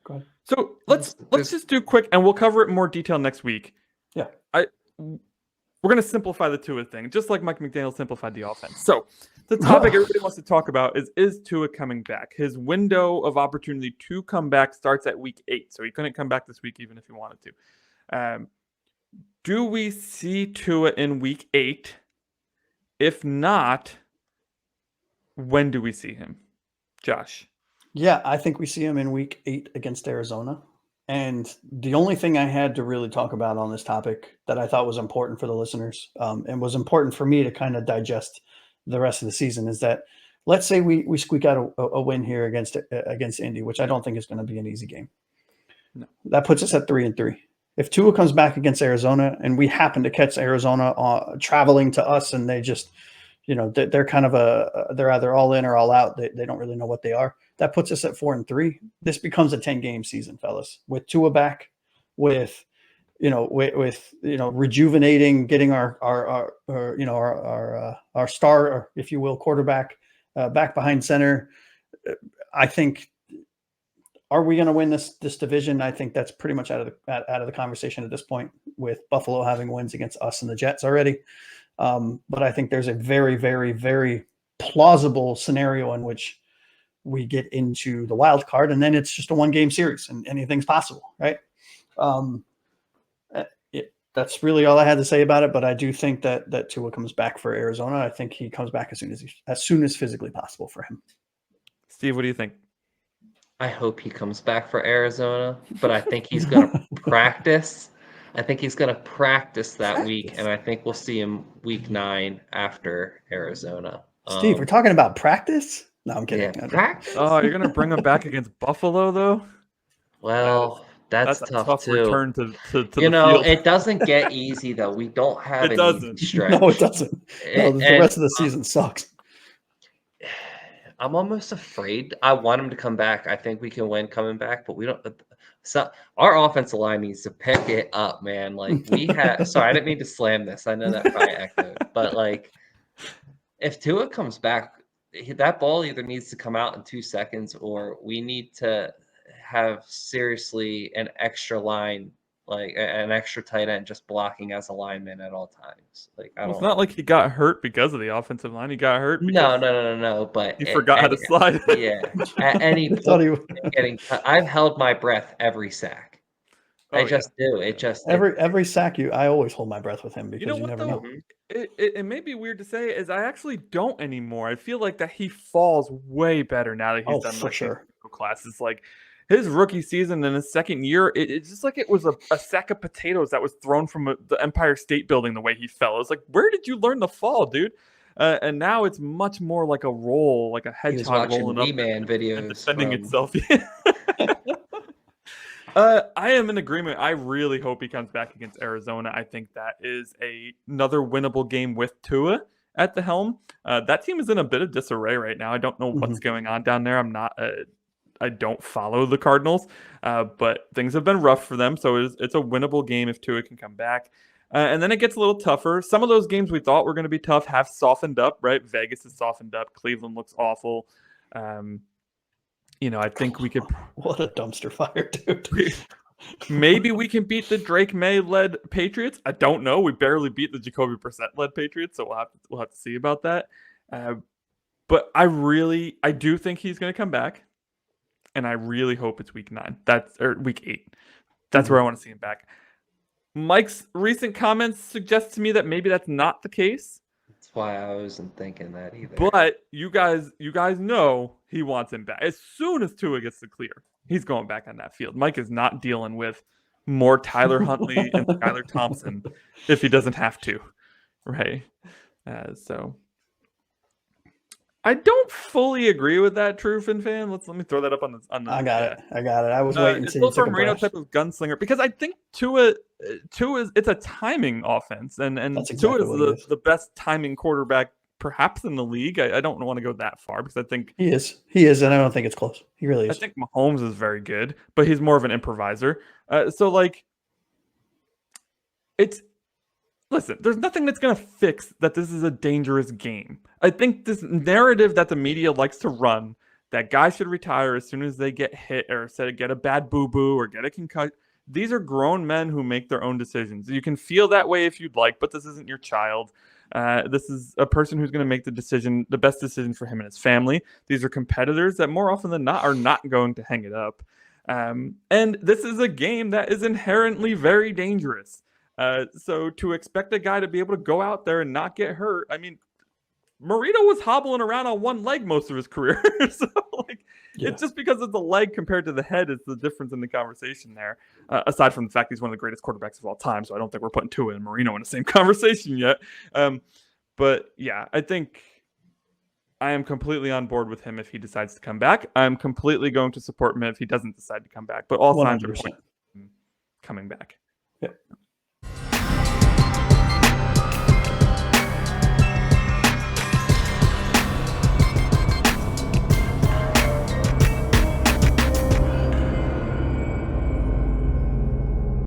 Go ahead. So let's just do quick, and we'll cover it in more detail next week. Yeah. We're going to simplify the Tua thing, just like Mike McDaniel simplified the offense. So the topic everybody wants to talk about is Tua coming back. His window of opportunity to come back starts at week 8, so he couldn't come back this week even if he wanted to. Do we see Tua in week 8? If not, when do we see him? Josh? Yeah, I think we see him in week 8 against Arizona. And the only thing I had to really talk about on this topic that I thought was important for the listeners and was important for me to kind of digest the rest of the season is that let's say we squeak out a win here against Indy, which I don't think is going to be an easy game. No. That puts us at 3-3. If Tua comes back against Arizona and we happen to catch Arizona traveling to us and they just, they're kind of they're either all in or all out. They don't really know what they are. That puts us at 4-3. This becomes a 10-game season, fellas. With Tua back, with rejuvenating, getting our star, if you will, quarterback back behind center. I think. Are we going to win this division? I think that's pretty much out of the conversation at this point, with Buffalo having wins against us and the Jets already. But I think there's a very, very, very plausible scenario in which we get into the wild card, and then it's just a 1-game series, and anything's possible, right? That's really all I had to say about it. But I do think that Tua comes back for Arizona. I think he comes back as soon as physically possible for him. Steve, what do you think? I hope he comes back for Arizona, but I think he's going to practice. I think he's going to practice that week, and I think we'll see him week 9 after Arizona. Steve, we're talking about practice? No, I'm kidding. Yeah, practice? Oh, you're going to bring him back against Buffalo, though? Well, that's a tough too. Return to the field. Field. It doesn't get easy, though. We don't have an easy stretch. No, it doesn't. The rest of the season sucks. I'm almost afraid. I want him to come back. I think we can win coming back, but we don't. So our offensive line needs to pick it up, man. Like we have. Sorry, I didn't mean to slam this. I know that probably echoed, but like, if Tua comes back, that ball either needs to come out in 2 seconds, or we need to have seriously an extra line, like an extra tight end just blocking as a lineman at all times. Like it's not like he got hurt because of the offensive line. He got hurt because no. But he forgot how to slide. Yeah, at any point, I've held my breath every sack. I just do. It just every sack I always hold my breath with him because you never know. It may be weird to say, is I actually don't anymore. I feel like that he falls way better now that he's done for sure classes. Like his rookie season in his second year, it's just like it was a sack of potatoes that was thrown from the Empire State Building the way he fell. It's like, where did you learn to fall, dude? And now it's much more like a roll, like a hedgehog rolling up and videos and defending itself. I am in agreement. I really hope he comes back against Arizona. I think that is another winnable game with Tua at the helm. That team is in a bit of disarray right now. I don't know what's going on down there. I don't follow the Cardinals, but things have been rough for them. So it's a winnable game if Tua can come back. And then it gets a little tougher. Some of those games we thought were going to be tough have softened up, right? Vegas has softened up. Cleveland looks awful. I think we could. What a dumpster fire, dude. Maybe we can beat the Drake May-led Patriots. I don't know. We barely beat the Jacoby Brissett-led Patriots, so we'll have to see about that. But I do think he's going to come back, and I really hope it's week 9. Or week 8. That's where I want to see him back. Mike's recent comments suggest to me that maybe that's not the case. That's why I wasn't thinking that either. But you guys know he wants him back. As soon as Tua gets the clear, he's going back on that field. Mike is not dealing with more Tyler Huntley and Skylar Thompson if he doesn't have to, right? So I don't fully agree with that, Trufin fan. Let me throw that up on the. I got it. I was waiting. It's also a Marino type of gunslinger because I think Tua is it's a timing offense, and exactly Tua is the best timing quarterback perhaps in the league. I don't want to go that far because I think he is, and I don't think it's close. He really is. I think Mahomes is very good, but he's more of an improviser. Listen, there's nothing that's going to fix that this is a dangerous game. I think this narrative that the media likes to run, that guys should retire as soon as they get hit or get a bad boo-boo or get a concussion. These are grown men who make their own decisions. You can feel that way if you'd like, but this isn't your child. This is a person who's going to make the best decision for him and his family. These are competitors that more often than not are not going to hang it up. And this is a game that is inherently very dangerous. So to expect a guy to be able to go out there and not get hurt, I mean, Marino was hobbling around on one leg most of his career. So it's just because of the leg compared to the head is the difference in the conversation there. Aside from the fact he's one of the greatest quarterbacks of all time. So I don't think we're putting Tua and Marino in the same conversation yet. But yeah, I think I am completely on board with him if he decides to come back. I'm completely going to support him if he doesn't decide to come back. But all signs are pointing to him coming back. Yeah.